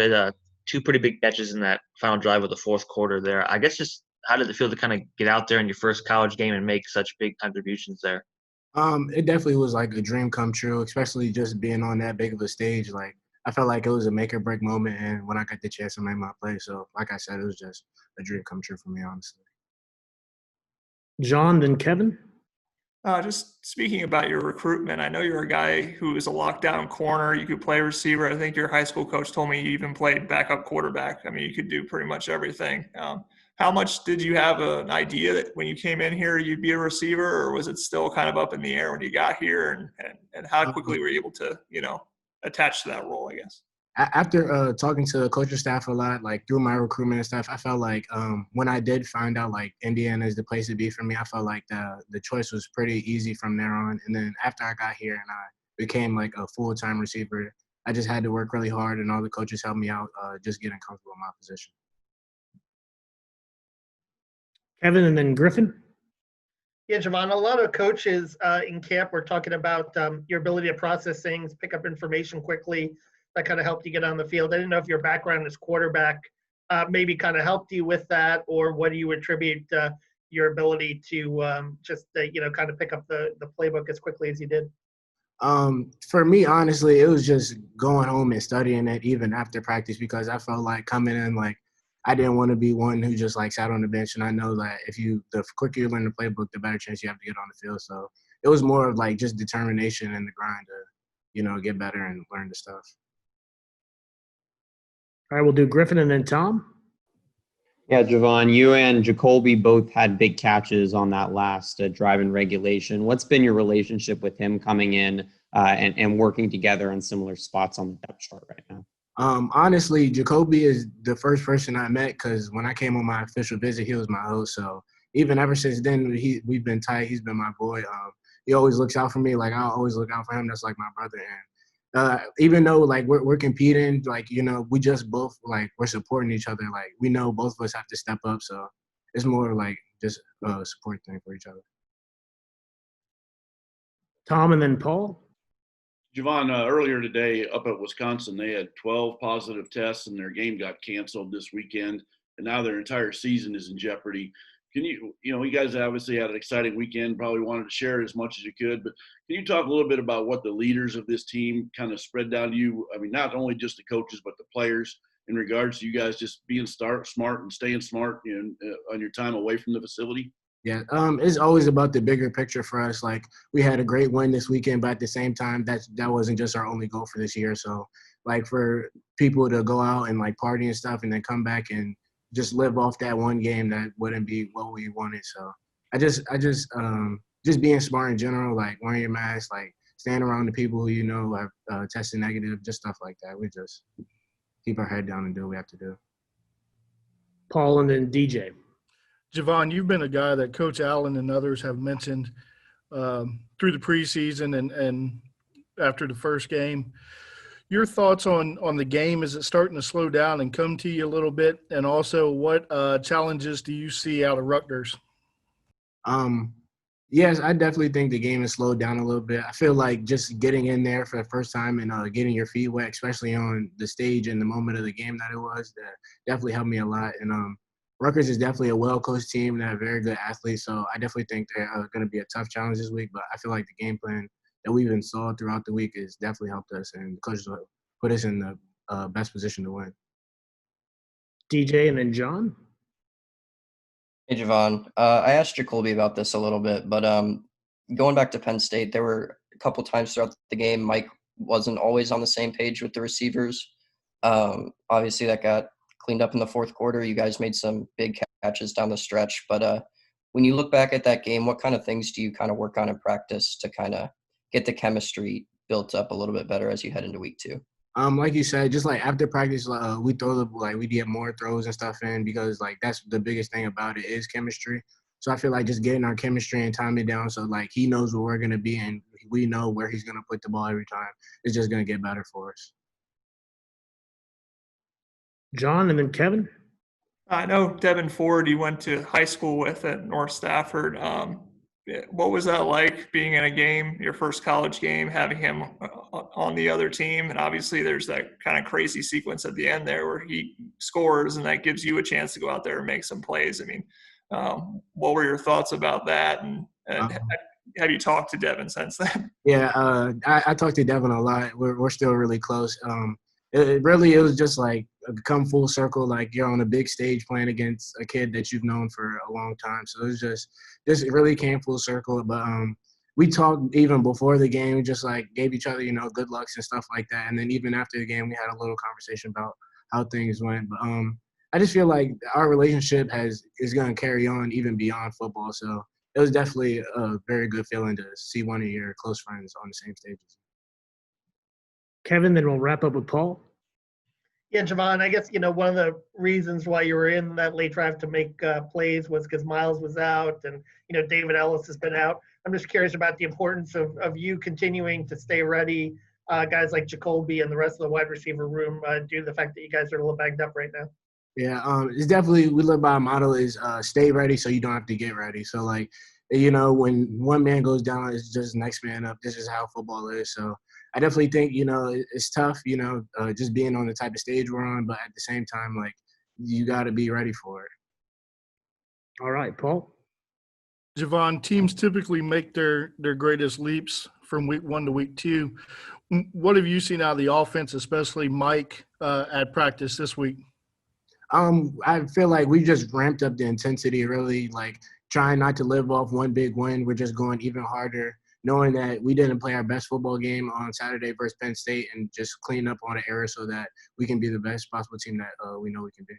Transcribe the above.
had two pretty big catches in that final drive of the fourth quarter there. I guess just how did it feel to kind of get out there in your first college game and make such big contributions there? It definitely was like a dream come true, especially just being on that big of a stage. Like I felt like it was a make or break moment, and when I got the chance to make my play, so like I said, it was just a dream come true for me, honestly. John, then Kevin. Just speaking about your recruitment, I know you're a guy who is a lockdown corner. You could play receiver. I think your high school coach told me you even played backup quarterback. I mean, you could do pretty much everything. How much did you have an idea that when you came in here you'd be a receiver, or was it still kind of up in the air when you got here? And how quickly were you able to, attach to that role, I guess? After talking to the coaching staff a lot, like through my recruitment and stuff, I felt like when I did find out like Indiana is the place to be for me, I felt like the choice was pretty easy from there on. And then after I got here and I became like a full-time receiver, I just had to work really hard, and all the coaches helped me out just getting comfortable in my position. Kevin, and then Griffin. Yeah, Javon, a lot of coaches in camp were talking about your ability to process things, pick up information quickly. That kind of helped you get on the field. I didn't know if your background as quarterback maybe kind of helped you with that, or what do you attribute your ability to just kind of pick up the playbook as quickly as you did? For me, honestly, it was just going home and studying it even after practice, because I felt like coming in, like I didn't want to be one who just like sat on the bench. And I know that the quicker you learn the playbook, the better chance you have to get on the field. So it was more of like just determination and the grind to, get better and learn the stuff. All right, we'll do Griffin and then Tom. Yeah, Javon, you and Jacoby both had big catches on that last drive in regulation. What's been your relationship with him coming in and working together on similar spots on the depth chart right now? Honestly, Jacoby is the first person I met, because when I came on my official visit, he was my host. So even ever since then, we've been tight. He's been my boy. He always looks out for me. Like I always look out for him. That's like my brother. And even though like we're competing, like we just both like we're supporting each other. Like we know both of us have to step up. So it's more like just a support thing for each other. Tom and then Paul. Javon, earlier today up at Wisconsin, they had 12 positive tests and their game got canceled this weekend, and now their entire season is in jeopardy. Can you guys obviously had an exciting weekend, probably wanted to share as much as you could, but can you talk a little bit about what the leaders of this team kind of spread down to you? I mean, not only just the coaches, but the players, in regards to you guys just being smart and staying smart on your time away from the facility? Yeah, it's always about the bigger picture for us. Like we had a great win this weekend, but at the same time, that wasn't just our only goal for this year. So like for people to go out and like party and stuff and then come back and just live off that one game, that wouldn't be what we wanted. So I just being smart in general, like wearing your mask, like staying around the people who have tested negative, just stuff like that. We just keep our head down and do what we have to do. Paul and then DJ. Javon, you've been a guy that Coach Allen and others have mentioned through the preseason and after the first game. Your thoughts on the game? Is it starting to slow down and come to you a little bit? And also, what challenges do you see out of Rutgers? Yes, I definitely think the game has slowed down a little bit. I feel like just getting in there for the first time and getting your feet wet, especially on the stage and the moment of the game that it was, that definitely helped me a lot. And Rutgers is definitely a well-coached team. They have very good athletes, so I definitely think they're going to be a tough challenge this week. But I feel like the game plan that we've installed throughout the week has definitely helped us, and the coaches will put us in the best position to win. DJ and then John. Hey, Javon. I asked Jacoby about this a little bit, but going back to Penn State, there were a couple times throughout the game Mike wasn't always on the same page with the receivers. Obviously, that got cleaned up in the fourth quarter. You guys made some big catches down the stretch. But when you look back at that game, what kind of things do you kind of work on in practice to kind of get the chemistry built up a little bit better as you head into week 2? Like you said, just like after practice, we get more throws and stuff in, because like that's the biggest thing about it is chemistry. So I feel like just getting our chemistry and timing down, so like he knows where we're gonna be and we know where he's gonna put the ball every time. It's just gonna get better for us. John and then Kevin. I know Devin Ford you went to high school with at North Stafford. what was that like being in a game, your first college game, having him on the other team? And obviously there's that kind of crazy sequence at the end there where he scores and that gives you a chance to go out there and make some plays. I mean, what were your thoughts about that? And have you talked to Devin since then? Yeah, I talked to Devin a lot. We're still really close. It was just like come full circle. Like you're on a big stage playing against a kid that you've known for a long time. So it really came full circle. But we talked even before the game. We just like gave each other, good lucks and stuff like that. And then even after the game, we had a little conversation about how things went. But I just feel like our relationship is going to carry on even beyond football. So it was definitely a very good feeling to see one of your close friends on the same stages. Kevin, then we'll wrap up with Paul. Yeah, Javon, I guess, one of the reasons why you were in that late drive to make plays was because Miles was out and, David Ellis has been out. I'm just curious about the importance of you continuing to stay ready, guys like Jacoby and the rest of the wide receiver room, due to the fact that you guys are a little banged up right now. Yeah, it's definitely, we live by a motto is stay ready so you don't have to get ready. So, when one man goes down, it's just next man up. This is how football is. So I definitely think, it's tough, just being on the type of stage we're on. But at the same time, you got to be ready for it. All right, Paul. Javon, teams typically make their greatest leaps from week 1 to week 2. What have you seen out of the offense, especially Mike, at practice this week? I feel like we just ramped up the intensity, really, trying not to live off one big win. We're just going even harder, knowing that we didn't play our best football game on Saturday versus Penn State and just clean up on an error so that we can be the best possible team that we know we can be.